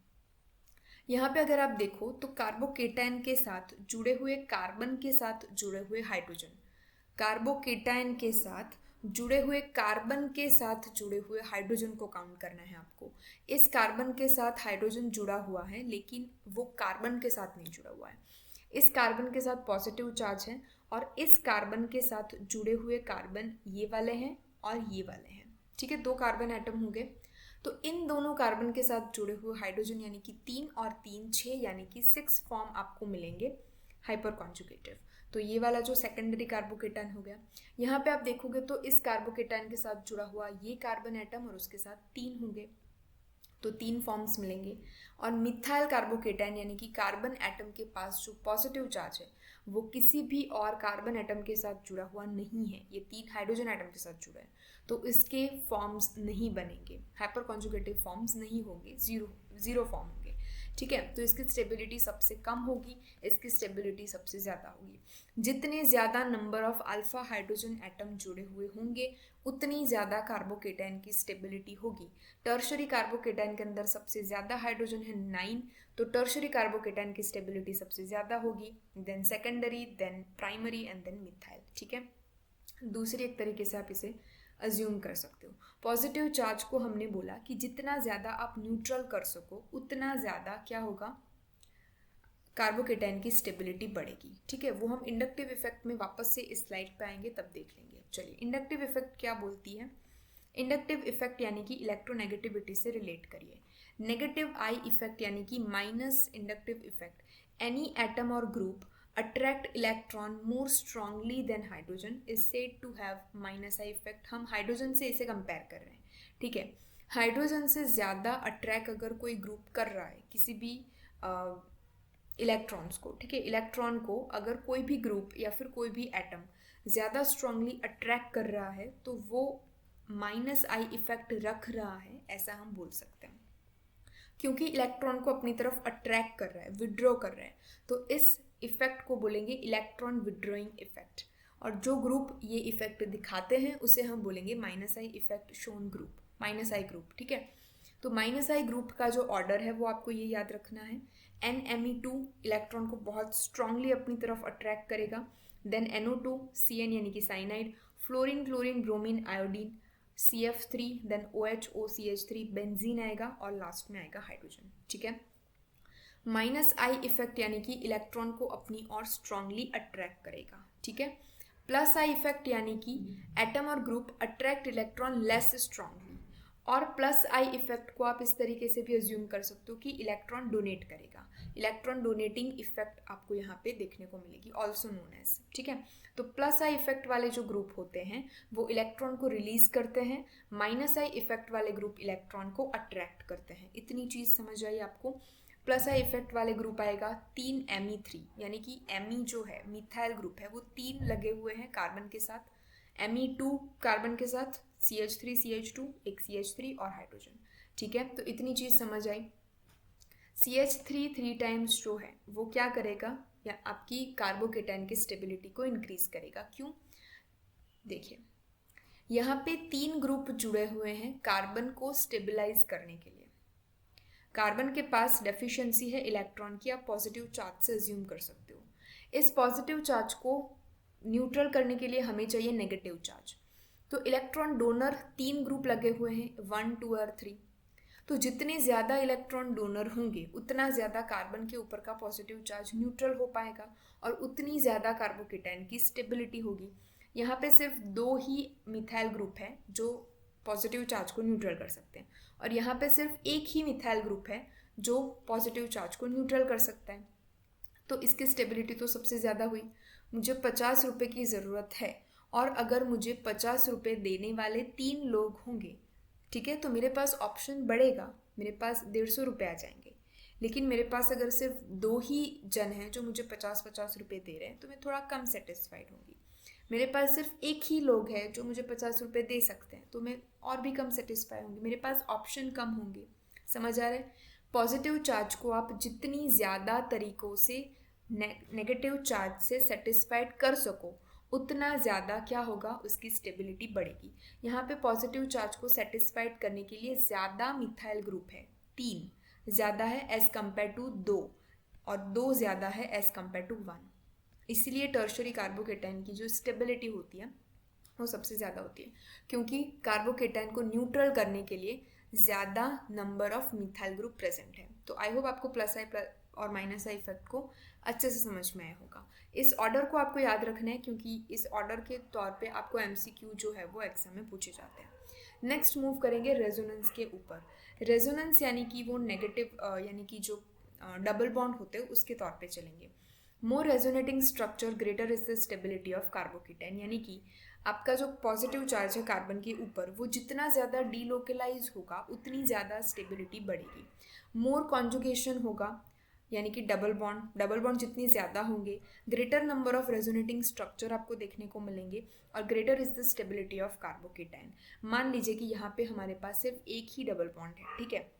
यहाँ पे अगर आप देखो तो कार्बोकेटाइन के साथ जुड़े हुए कार्बन के साथ जुड़े हुए हाइड्रोजन, कार्बोकेटाइन के साथ जुड़े हुए कार्बन के साथ जुड़े हुए हाइड्रोजन को काउंट करना है आपको। इस कार्बन के साथ हाइड्रोजन जुड़ा हुआ है लेकिन वो कार्बन के साथ नहीं जुड़ा हुआ है। इस कार्बन के साथ पॉजिटिव चार्ज है और इस कार्बन के साथ जुड़े हुए कार्बन ये वाले हैं और ये वाले हैं। ठीक है, 2 कार्बन एटम हो गए। तो इन दोनों कार्बन के साथ जुड़े हुए हाइड्रोजन यानी कि 3 और 3 6 यानी कि 6 फॉर्म आपको मिलेंगे हाइपर कॉन्जुगेटिव। तो ये वाला जो सेकेंडरी कार्बोकेटायन हो गया। यहाँ पे आप देखोगे तो इस कार्बोकेटायन के साथ जुड़ा हुआ ये कार्बन एटम और उसके साथ 3 होंगे, तो 3 फॉर्म्स मिलेंगे। और मिथाइल कार्बोकेटायन यानी कि कार्बन एटम के पास जो पॉजिटिव चार्ज है वो किसी भी और कार्बन एटम के साथ जुड़ा हुआ नहीं है, ये 3 हाइड्रोजन एटम के साथ जुड़ा है, तो इसके फॉर्म्स नहीं बनेंगे, हाइपर कॉन्जुगेटिव फॉर्म्स नहीं होंगे, जीरो फॉर्म होंगे। ठीक है, तो इसकी स्टेबिलिटी सबसे कम होगी, इसकी स्टेबिलिटी सबसे ज़्यादा होगी। जितने ज़्यादा number of alpha hydrogen atom जुड़े हुए होंगे उतनी ज़्यादा कार्बोकेटायन की स्टेबिलिटी होगी। टर्शरी कार्बोकेटायन के अंदर सबसे ज़्यादा हाइड्रोजन है 9, तो टर्शरी कार्बोकेटायन की स्टेबिलिटी सबसे ज़्यादा होगी, then secondary, then primary and then methyl. ठीक है, दूसरी एक तरीके से आप इसे अज्यूम कर सकते हो। पॉजिटिव चार्ज को हमने बोला कि जितना ज़्यादा आप न्यूट्रल कर सको उतना ज़्यादा क्या होगा, कार्बोकेटायन की स्टेबिलिटी बढ़ेगी। ठीक है, वो हम इंडक्टिव इफेक्ट में वापस से इस स्लाइड पे आएंगे तब देख लेंगे। चलिए, इंडक्टिव इफेक्ट क्या बोलती है। इंडक्टिव इफेक्ट यानी कि इलेक्ट्रोनेगेटिविटी से रिलेट करिए। नेगेटिव आई इफेक्ट यानी कि minus inductive effect, any atom और group attract electron more strongly than hydrogen is said to have minus I effect। हम हाइड्रोजन से इसे कंपेयर कर रहे हैं। ठीक है, हाइड्रोजन से ज़्यादा अट्रैक्ट अगर कोई ग्रुप कर रहा है किसी भी इलेक्ट्रॉन्स को, ठीक है, इलेक्ट्रॉन को अगर कोई भी ग्रुप या फिर कोई भी एटम ज़्यादा स्ट्रांगली अट्रैक्ट कर रहा है तो वो माइनस आई इफेक्ट रख रहा है, ऐसा हम बोल सकते हैं, क्योंकि इलेक्ट्रॉन को अपनी तरफ अट्रैक्ट कर रहा है, विड्रॉ कर रहा है। तो इस इफेक्ट को बोलेंगे इलेक्ट्रॉन विड्रॉइंग इफेक्ट, और जो ग्रुप ये इफेक्ट दिखाते हैं उसे हम बोलेंगे minus I effect shown group, minus I group. ठीक है, तो माइनस आई ग्रुप का जो ऑर्डर है वो आपको ये याद रखना है। NMe2 इलेक्ट्रॉन को बहुत स्ट्रांगली अपनी तरफ अट्रैक्ट करेगा, देन NO2 CN यानी कि cyanide, fluorine chlorine bromine iodine CF3, then OHOCH3 benzene आएगा और लास्ट में आएगा हाइड्रोजन। ठीक है, माइनस आई इफेक्ट यानी कि इलेक्ट्रॉन को अपनी ओर स्ट्रांगली अट्रैक्ट करेगा। ठीक है, प्लस आई इफेक्ट यानी कि एटम और group attract electron less strongly, और प्लस आई इफेक्ट को आप इस तरीके से भी अज्यूम कर सकते हो कि इलेक्ट्रॉन डोनेट करेगा, इलेक्ट्रॉन डोनेटिंग इफेक्ट आपको यहाँ पे देखने को मिलेगी, ऑल्सो नोन एज। ठीक है, तो प्लस आई इफेक्ट वाले जो ग्रुप होते हैं वो इलेक्ट्रॉन को रिलीज करते हैं, माइनस आई इफेक्ट वाले ग्रुप इलेक्ट्रॉन को अट्रैक्ट करते हैं। इतनी चीज़ समझ आई आपको। प्लस आई इफेक्ट वाले ग्रुप आएगा 3Me3 यानी कि Me जो है मिथाइल ग्रुप है वो 3 लगे हुए हैं कार्बन के साथ, Me2 कार्बन के साथ, CH3 CH2 एक CH3 और हाइड्रोजन। ठीक है, तो इतनी चीज़ समझ आई। CH3 3 टाइम्स जो है वो क्या करेगा, या आपकी कार्बोकेटायन की स्टेबिलिटी को इंक्रीज करेगा। क्यों, देखिए यहाँ पे 3 ग्रुप जुड़े हुए हैं कार्बन को स्टेबलाइज करने के लिए। कार्बन के पास डेफिशिएंसी है इलेक्ट्रॉन की, आप पॉजिटिव चार्ज से अज्यूम कर सकते हो। इस पॉजिटिव चार्ज को न्यूट्रल करने के लिए हमें चाहिए नेगेटिव चार्ज। तो इलेक्ट्रॉन डोनर 3 ग्रुप लगे हुए हैं, 1 2 और 3। तो जितने ज़्यादा इलेक्ट्रॉन डोनर होंगे उतना ज़्यादा कार्बन के ऊपर का पॉजिटिव चार्ज न्यूट्रल हो पाएगा और उतनी ज़्यादा कार्बोकेटायन की स्टेबिलिटी होगी। यहाँ पे सिर्फ 2 ही मिथाइल ग्रुप है जो पॉजिटिव चार्ज को न्यूट्रल कर सकते हैं, और यहाँ पे सिर्फ एक ही मिथाइल ग्रुप है जो पॉजिटिव चार्ज को न्यूट्रल कर सकता है। तो इसकी स्टेबिलिटी तो सबसे ज़्यादा हुई। मुझे 50 रुपये की ज़रूरत है और अगर मुझे 50 रुपये देने वाले 3 लोग होंगे, ठीक है, तो मेरे पास ऑप्शन बढ़ेगा, मेरे पास 150 रुपये आ जाएंगे। लेकिन मेरे पास अगर सिर्फ 2 ही जन हैं जो मुझे 50-50 रुपये दे रहे हैं तो मैं थोड़ा कम सेटिस्फाइड होंगी। मेरे पास सिर्फ एक ही लोग हैं जो मुझे 50 रुपये दे सकते हैं तो मैं और भी कम सेटिस्फाई होंगी, मेरे पास ऑप्शन कम होंगे। समझ आ रहा है? पॉजिटिव चार्ज को आप जितनी ज़्यादा तरीक़ों से नेगेटिव चार्ज से सेटिस्फाइड कर सको उतना ज़्यादा क्या होगा, उसकी स्टेबिलिटी बढ़ेगी। यहाँ पे पॉजिटिव चार्ज को सेटिस्फाइड करने के लिए ज़्यादा मिथाइल ग्रुप है, 3 ज़्यादा है एज़ कम्पेयर टू 2, और 2 ज़्यादा है एज़ कम्पेयर टू 1। इसलिए टर्शरी कार्बोकेटायन की जो स्टेबिलिटी होती है वो सबसे ज़्यादा होती है, क्योंकि कार्बोकेटाइन को न्यूट्रल करने के लिए ज़्यादा number of methyl group present है। तो आई होप आपको प्लस आई और माइनस आई इफेक्ट को अच्छे से समझ में आया होगा। इस ऑर्डर को आपको याद रखना है, क्योंकि इस ऑर्डर के तौर पे आपको एमसीक्यू जो है वो एग्जाम में पूछे जाते हैं। नेक्स्ट मूव करेंगे रेजोनेंस के ऊपर। रेजोनेंस यानी कि वो नेगेटिव यानी कि जो डबल बॉन्ड होते हैं उसके तौर पे चलेंगे। More resonating structure greater is the stability of carbocation, यानी कि आपका जो पॉजिटिव चार्ज है कार्बन के ऊपर वो जितना ज़्यादा डीलोकलाइज होगा उतनी ज़्यादा स्टेबिलिटी बढ़ेगी। मोर कॉन्जुगेशन होगा, यानी कि डबल बॉन्ड जितनी ज़्यादा होंगे, greater number of resonating structure आपको देखने को मिलेंगे, और greater is the stability of carbocation. मान लीजिए कि यहाँ पे हमारे पास सिर्फ एक ही डबल बॉन्ड है, ठीक है,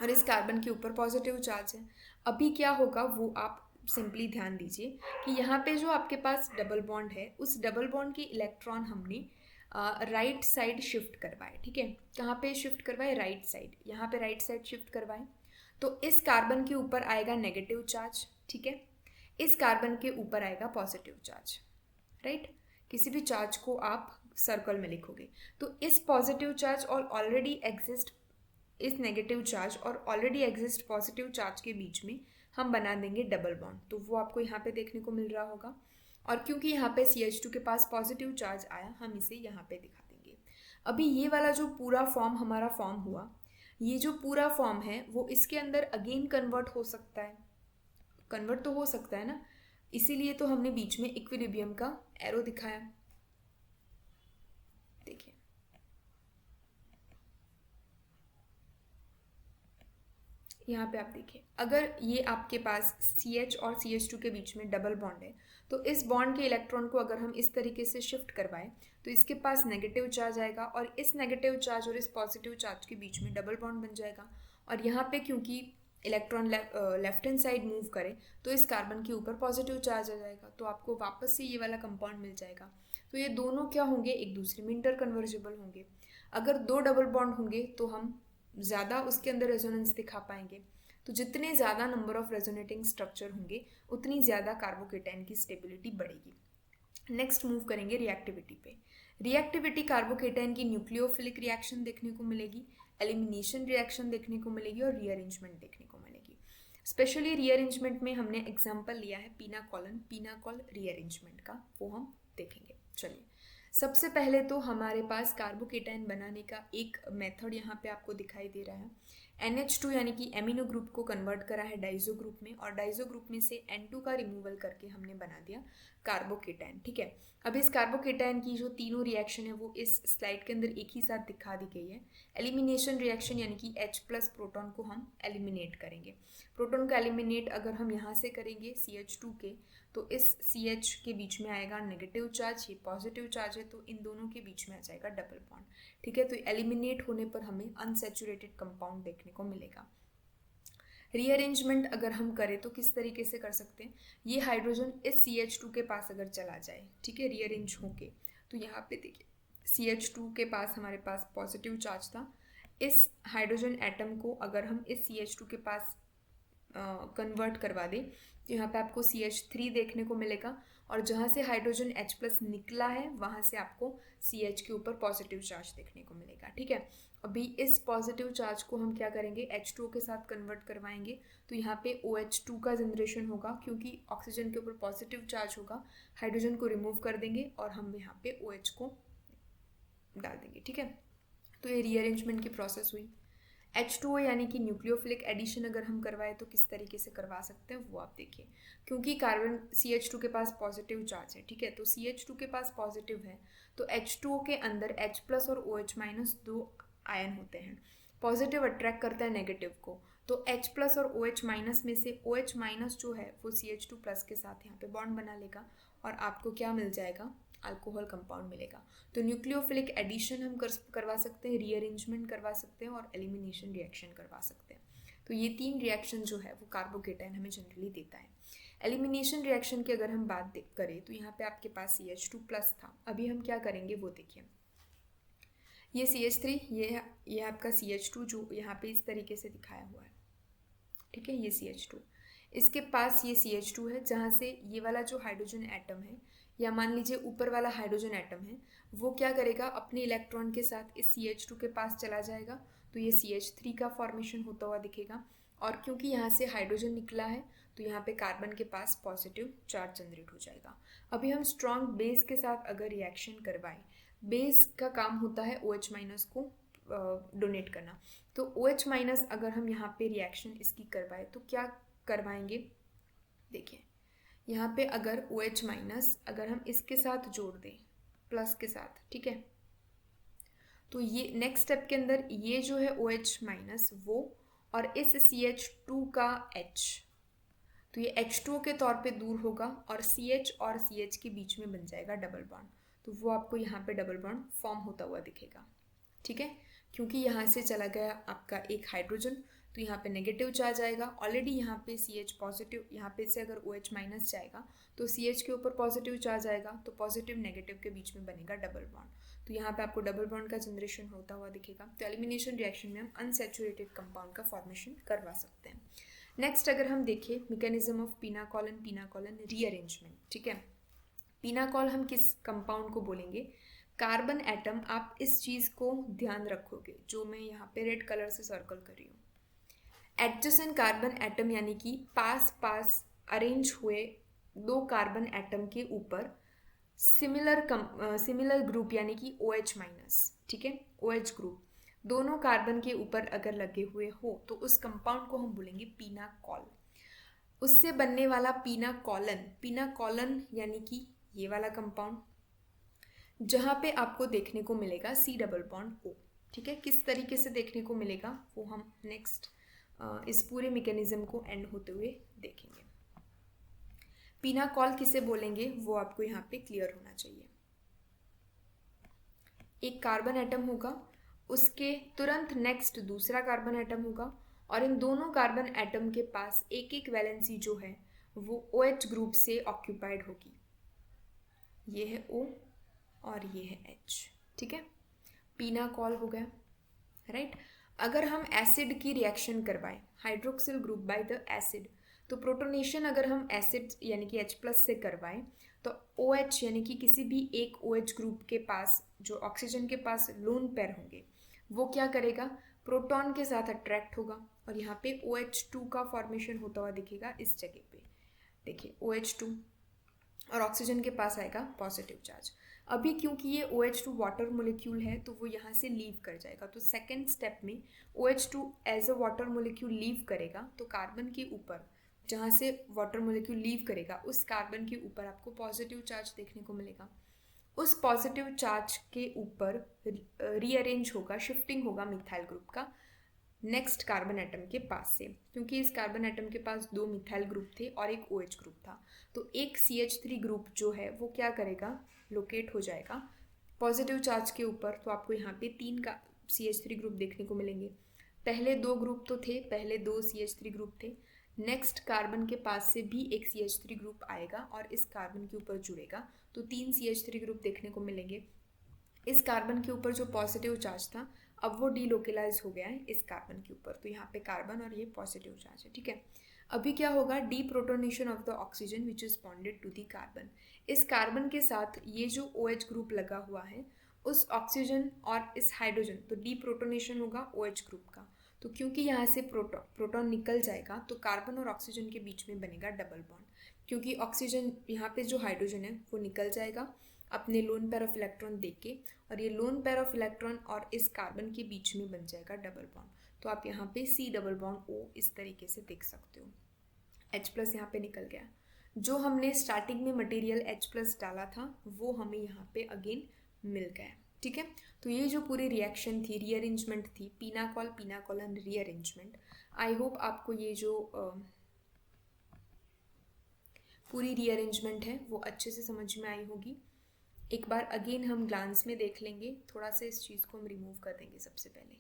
और इस कार्बन के ऊपर पॉजिटिव चार्ज है। अभी क्या होगा वो आप सिंपली ध्यान दीजिए कि यहाँ पे जो आपके पास डबल बॉन्ड है उस डबल बॉन्ड के इलेक्ट्रॉन हमने राइट साइड शिफ्ट करवाए, ठीक है। कहाँ पे शिफ्ट करवाए? Right side. यहाँ पे राइट साइड शिफ्ट करवाए तो इस कार्बन के ऊपर आएगा नेगेटिव चार्ज, ठीक है। इस कार्बन के ऊपर आएगा पॉजिटिव चार्ज, राइट। किसी भी चार्ज को आप सर्कल में लिखोगे तो इस पॉजिटिव चार्ज और ऑलरेडी एग्जिस्ट इस नेगेटिव चार्ज और ऑलरेडी एग्जिस्ट पॉजिटिव चार्ज के बीच में हम बना देंगे डबल बॉन्ड। तो वो आपको यहाँ पे देखने को मिल रहा होगा, और क्योंकि यहाँ पे CH2 के पास पॉजिटिव चार्ज आया हम इसे यहाँ पे दिखा देंगे। अभी ये वाला जो पूरा फॉर्म हमारा फॉर्म हुआ, ये जो पूरा फॉर्म है वो इसके अंदर अगेन कन्वर्ट हो सकता है, कन्वर्ट तो हो सकता है ना, इसीलिए तो हमने बीच में इक्विलिब्रियम का एरो दिखाया। देखिए यहाँ पे आप देखिए, अगर ये आपके पास CH और CH2 के बीच में डबल बॉन्ड है तो इस बॉन्ड के इलेक्ट्रॉन को अगर हम इस तरीके से शिफ्ट करवाएं तो इसके पास नेगेटिव चार्ज आएगा, और इस नेगेटिव चार्ज और इस पॉजिटिव चार्ज के बीच में डबल बॉन्ड बन जाएगा। और यहाँ पे क्योंकि electron left hand side move करे तो इस कार्बन के ऊपर पॉजिटिव चार्ज आ जाएगा, तो आपको वापस से ये वाला कंपाउंड मिल जाएगा। तो ये दोनों क्या होंगे? एक दूसरे में इंटर कन्वर्जेबल होंगे। अगर दो डबल बॉन्ड होंगे तो हम ज़्यादा उसके अंदर रेजोनेंस दिखा पाएंगे। तो जितने ज़्यादा नंबर ऑफ रेजोनेटिंग स्ट्रक्चर होंगे उतनी ज़्यादा कार्बोकेटाइन की स्टेबिलिटी बढ़ेगी। नेक्स्ट मूव करेंगे रिएक्टिविटी पे। रिएक्टिविटी कार्बोकेटाइन की न्यूक्लियोफिलिक रिएक्शन देखने को मिलेगी, एलिमिनेशन रिएक्शन देखने को मिलेगी, और रीअरेंजमेंट देखने को मिलेगी। स्पेशली रीअरेंजमेंट में हमने एग्जाम्पल लिया है पीनाकॉल रीअरेंजमेंट का, वो हम देखेंगे। चलिए, सबसे पहले तो हमारे पास कार्बोकेटाइन बनाने का एक मेथड यहाँ पे आपको दिखाई दे रहा है। NH2 यानी कि एमिनो ग्रुप को कन्वर्ट करा है डाइजो ग्रुप में, और डाइजो ग्रुप में से N2 का रिमूवल करके हमने बना दिया कार्बोकेटाइन, ठीक है। अब इस कार्बोकेटाइन की जो तीनों रिएक्शन है वो इस स्लाइड के अंदर एक ही साथ दिखा दी गई है। एलिमिनेशन रिएक्शन यानी कि H+ प्रोटॉन को हम एलिमिनेट करेंगे। प्रोटॉन का एलिमिनेट अगर हम यहाँ से करेंगे CH2 के, तो इस CH के बीच में आएगा नेगेटिव चार्ज, ये पॉजिटिव चार्ज है, तो इन दोनों के बीच में आ जाएगा डबल बॉन्ड, ठीक है। तो एलिमिनेट होने पर हमें अनसैचुरेटेड कंपाउंड देखने को मिलेगा। रीअरेंजमेंट अगर हम करें तो किस तरीके से कर सकते हैं? ये हाइड्रोजन इस CH2 के पास अगर चला जाए, ठीक है, रीअरेंज होके, तो यहाँ पे देखिए CH2 के पास हमारे पास पॉजिटिव चार्ज था। इस हाइड्रोजन एटम को अगर हम इस CH2 के पास कन्वर्ट करवा दें तो यहाँ पे आपको CH3 देखने को मिलेगा, और जहाँ से हाइड्रोजन H+ निकला है वहाँ से आपको CH के ऊपर पॉजिटिव चार्ज देखने को मिलेगा, ठीक है। अभी इस पॉजिटिव चार्ज को हम क्या करेंगे? H2 के साथ कन्वर्ट करवाएंगे, तो यहाँ पे OH2 का जनरेशन होगा, क्योंकि ऑक्सीजन के ऊपर पॉजिटिव चार्ज होगा, हाइड्रोजन को रिमूव कर देंगे और हम यहाँ पे OH को डाल देंगे, ठीक है। तो ये रीअरेंजमेंट की प्रोसेस हुई। H2O यानी कि न्यूक्लियोफिलिक एडिशन अगर हम करवाएं तो किस तरीके से करवा सकते हैं वो आप देखिए। क्योंकि कार्बन CH2 के पास पॉजिटिव चार्ज है, ठीक है, तो CH2 के पास पॉजिटिव है तो H2O के अंदर H+ और OH- दो आयन होते हैं। पॉजिटिव अट्रैक्ट करता है नेगेटिव को, तो H+ और OH- में से OH- जो है वो CH2+ के साथ यहाँ पे बॉन्ड बना लेगा, और आपको क्या मिल जाएगा? अल्कोहल कंपाउंड मिलेगा। तो न्यूक्लियोफिलिक एडिशन हम करवा सकते हैं, रीअरेंजमेंट करवा सकते हैं, और एलिमिनेशन रिएक्शन करवा सकते हैं। तो ये तीन रिएक्शन जो है वो कार्बोकेटाइन हमें जनरली देता है। एलिमिनेशन रिएक्शन की अगर हम बात करें तो यहाँ पे आपके पास CH2+ था। अभी हम क्या करेंगे वो देखिए। ये CH3, ये आपका CH2 जो यहाँ पे इस तरीके से दिखाया हुआ है, ठीक है, ये CH2, इसके पास ये CH2 है, जहाँ से ये वाला जो हाइड्रोजन एटम है या मान लीजिए ऊपर वाला हाइड्रोजन एटम है, वो क्या करेगा, अपने इलेक्ट्रॉन के साथ इस CH2 के पास चला जाएगा, तो ये CH3 का फॉर्मेशन होता हुआ दिखेगा। और क्योंकि यहाँ से हाइड्रोजन निकला है तो यहाँ पे कार्बन के पास पॉजिटिव चार्ज जनरेट हो जाएगा। अभी हम स्ट्रॉन्ग बेस के साथ अगर रिएक्शन करवाएं, बेस का काम होता है OH माइनस को डोनेट करना, तो OH माइनस अगर हम यहाँ पे रिएक्शन इसकी करवाएं तो क्या करवाएंगे, देखिए यहाँ पे अगर OH माइनस अगर हम इसके साथ जोड़ दें प्लस के साथ, ठीक है, तो ये नेक्स्ट स्टेप के अंदर ये जो है OH माइनस वो और इस CH2 का H, तो ये H2O के तौर पे दूर होगा और CH और CH के बीच में बन जाएगा डबल बॉन्ड, तो वो आपको यहाँ पे डबल बॉन्ड फॉर्म होता हुआ दिखेगा। ठीक है, क्योंकि यहाँ से चला गया आपका एक हाइड्रोजन, तो यहाँ पे नेगेटिव चार्ज आएगा। ऑलरेडी यहाँ पे CH पॉजिटिव, यहाँ पे से अगर OH माइनस जाएगा तो CH के ऊपर पॉजिटिव चार्ज आएगा, तो पॉजिटिव नेगेटिव के बीच में बनेगा डबल बॉन्ड, तो यहाँ पे आपको डबल बॉन्ड का जनरेशन होता हुआ दिखेगा। तो एलिमिनेशन रिएक्शन में हम अनसैचुरेटेड कंपाउंड का फॉर्मेशन करवा सकते हैं। नेक्स्ट अगर हम देखें मैकेनिज्म ऑफ पीनाकॉल रीअरेंजमेंट, ठीक है, पीनाकॉल हम किस कंपाउंड को बोलेंगे, कार्बन एटम, आप इस चीज़ को ध्यान रखोगे जो मैं यहाँ पे रेड कलर से सर्कल कर रही हूँ, एडजेसेंट कार्बन एटम यानी कि पास पास अरेंज हुए दो कार्बन एटम के ऊपर सिमिलर ग्रुप यानी कि OH माइनस, ठीक है, OH ग्रुप दोनों कार्बन के ऊपर अगर लगे हुए हो तो उस कंपाउंड को हम बोलेंगे पीनाकॉल। उससे बनने वाला पीनाकॉलन यानी कि ये वाला कंपाउंड, जहाँ पे आपको देखने को मिलेगा C डबल बॉन्ड O, ठीक है, किस तरीके से देखने को मिलेगा वो हम नेक्स्ट इस पूरे मैकेनिज्म को एंड होते हुए देखेंगे। पीनाकॉल किसे बोलेंगे वो आपको यहाँ पे क्लियर होना चाहिए। एक कार्बन एटम होगा, उसके तुरंत नेक्स्ट दूसरा कार्बन एटम होगा और इन दोनों कार्बन एटम के पास एक एक वैलेंसी जो है वो OH ग्रुप से ऑक्यूपाइड होगी। ये है O और ये है H, ठीक है, पीनाकॉल हो गया, राइट। अगर हम एसिड की रिएक्शन करवाएं, hydroxyl group by the acid, तो प्रोटोनेशन अगर हम एसिड यानी कि H प्लस से करवाएं तो OH यानी कि किसी भी एक OH ग्रुप के पास जो ऑक्सीजन के पास लोन पेयर होंगे वो क्या करेगा, प्रोटॉन के साथ अट्रैक्ट होगा और यहाँ पे OH2 का फॉर्मेशन होता हुआ दिखेगा इस जगह पे, देखिए OH2 और ऑक्सीजन के पास आएगा पॉजिटिव चार्ज। अभी क्योंकि ये OH2 वाटर मोलिक्यूल है तो वो यहाँ से लीव कर जाएगा, तो सेकेंड स्टेप में OH2 as a water molecule leave करेगा, तो कार्बन के ऊपर जहाँ से वाटर मोलिक्यूल लीव करेगा उस कार्बन के ऊपर आपको पॉजिटिव चार्ज देखने को मिलेगा। उस पॉजिटिव चार्ज के ऊपर रीअरेंज होगा, शिफ्टिंग होगा मिथाइल ग्रुप का नेक्स्ट कार्बन एटम के पास से, क्योंकि इस कार्बन एटम के पास दो मिथाइल ग्रुप थे और एक OH ग्रुप था, तो एक CH3 ग्रुप जो है वो क्या करेगा, लोकेट हो जाएगा पॉजिटिव चार्ज के ऊपर। तो आपको यहाँ पे 3 का CH3 ग्रुप देखने को मिलेंगे। पहले दो ग्रुप तो थे, पहले दो CH3 ग्रुप थे, नेक्स्ट कार्बन के पास से भी एक CH3 ग्रुप आएगा और इस कार्बन के ऊपर जुड़ेगा, तो 3 CH3 ग्रुप देखने को मिलेंगे। इस कार्बन के ऊपर जो पॉजिटिव चार्ज था अब वो डीलोकेलाइज हो गया है इस कार्बन के ऊपर, तो यहाँ पे कार्बन और ये पॉजिटिव चार्ज है, ठीक है। अभी क्या होगा, deprotonation of the oxygen which is bonded to the carbon. इस कार्बन के साथ ये जो OH ग्रुप लगा हुआ है उस ऑक्सीजन और इस हाइड्रोजन, तो डी प्रोटोनेशन होगा OH ग्रुप का, तो क्योंकि यहाँ से प्रोटॉन निकल जाएगा तो कार्बन और ऑक्सीजन के बीच में बनेगा डबल बॉन्ड, क्योंकि ऑक्सीजन यहाँ पे जो हाइड्रोजन है वो निकल जाएगा अपने लोन पेयर ऑफ इलेक्ट्रॉन देख के, और ये लोन पेयर ऑफ इलेक्ट्रॉन और इस कार्बन के बीच में बन जाएगा डबल बॉन्ड, तो आप यहाँ पे C डबल बॉन्ड O इस तरीके से देख सकते हो। H प्लस यहाँ पे निकल गया, जो हमने स्टार्टिंग में मटेरियल H प्लस डाला था वो हमें यहाँ पे अगेन मिल गया, ठीक है। तो ये जो पूरी रिएक्शन थी, रीअरेंजमेंट थी, पीनाकॉलन रीअरेंजमेंट, आई होप आपको ये जो पूरी रीअरेंजमेंट है वो अच्छे से समझ में आई होगी। एक बार अगेन हम ग्लांस में देख लेंगे, थोड़ा सा इस चीज़ को हम रिमूव कर देंगे। सबसे पहले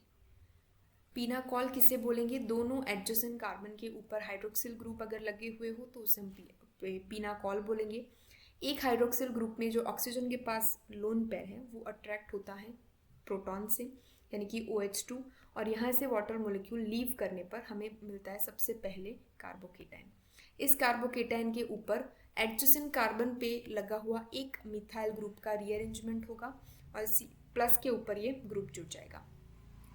पीनाकॉल किसे बोलेंगे, दोनों एडजेसेंट कार्बन के ऊपर हाइड्रोक्सिल ग्रुप अगर लगे हुए हो तो उसे हम पीनाकॉल बोलेंगे। एक हाइड्रोक्सिल ग्रुप में जो ऑक्सीजन के पास लोन पेयर है वो अट्रैक्ट होता है प्रोटॉन से यानी कि OH2, और यहाँ से वाटर मोलिक्यूल लीव करने पर हमें मिलता है सबसे पहले कार्बोकेटाइन। इस कार्बोकेटाइन के ऊपर एडजेसेंट कार्बन पे लगा हुआ एक मिथाइल ग्रुप का रीअरेंजमेंट होगा और प्लस के ऊपर ये ग्रुप जुड़ जाएगा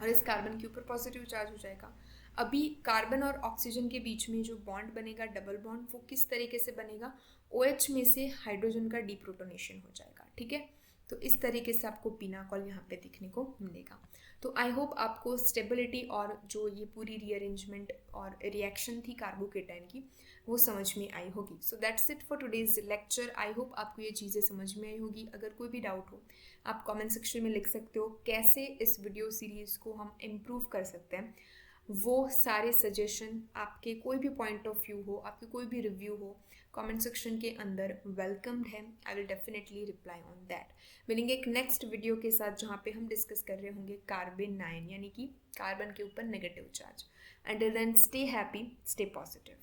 और इस कार्बन के ऊपर पॉजिटिव चार्ज हो जाएगा। अभी कार्बन और ऑक्सीजन के बीच में जो बॉन्ड बनेगा डबल बॉन्ड, वो किस तरीके से बनेगा, OH में से हाइड्रोजन का डीप्रोटोनेशन हो जाएगा। ठीक है, तो इस तरीके से आपको पिनाकॉल यहाँ पे दिखने को मिलेगा। तो आई होप आपको स्टेबिलिटी और जो ये पूरी रीअरेंजमेंट और रिएक्शन थी कार्बोकेटाइन की वो समझ में आई होगी। So that's it for today's lecture. I hope आपको ये चीज़ें समझ में आई होगी। अगर कोई भी डाउट हो आप कमेंट सेक्शन में लिख सकते हो। कैसे इस वीडियो सीरीज़ को हम इम्प्रूव कर सकते हैं, वो सारे सजेशन, आपके कोई भी पॉइंट ऑफ व्यू हो, आपके कोई भी रिव्यू हो, कमेंट सेक्शन के अंदर वेलकम्ड है। I will definitely reply on that. मिलेंगे एक नेक्स्ट वीडियो के साथ जहाँ पे हम डिस्कस कर रहे होंगे कार्बन 9 यानी कि कार्बन के ऊपर negative charge. Until then stay happy, stay positive.